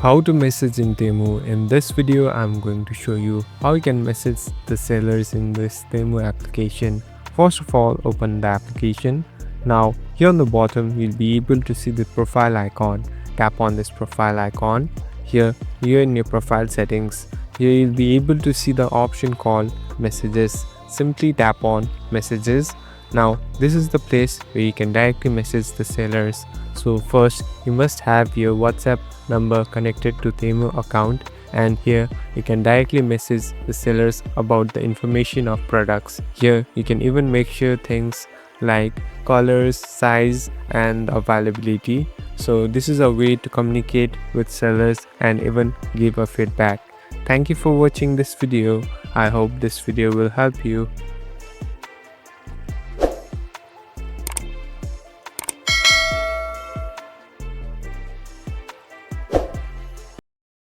How to message in Temu. In this video, I'm going to show you how you can message the sellers in this Temu application. First of all, open the application. Now, here on the bottom, you'll be able to see the profile icon. Tap on this profile icon. Here in your profile settings, here you'll be able to see the option called messages. Simply tap on messages. Now, this is the place where you can directly message the sellers. So first, you must have your WhatsApp number connected to Temu account, and here you can directly message the sellers about the information of products. Here you can even make sure things like colors, size and availability. So this is a way to communicate with sellers and even give a feedback. Thank you for watching this video. I hope this video will help you.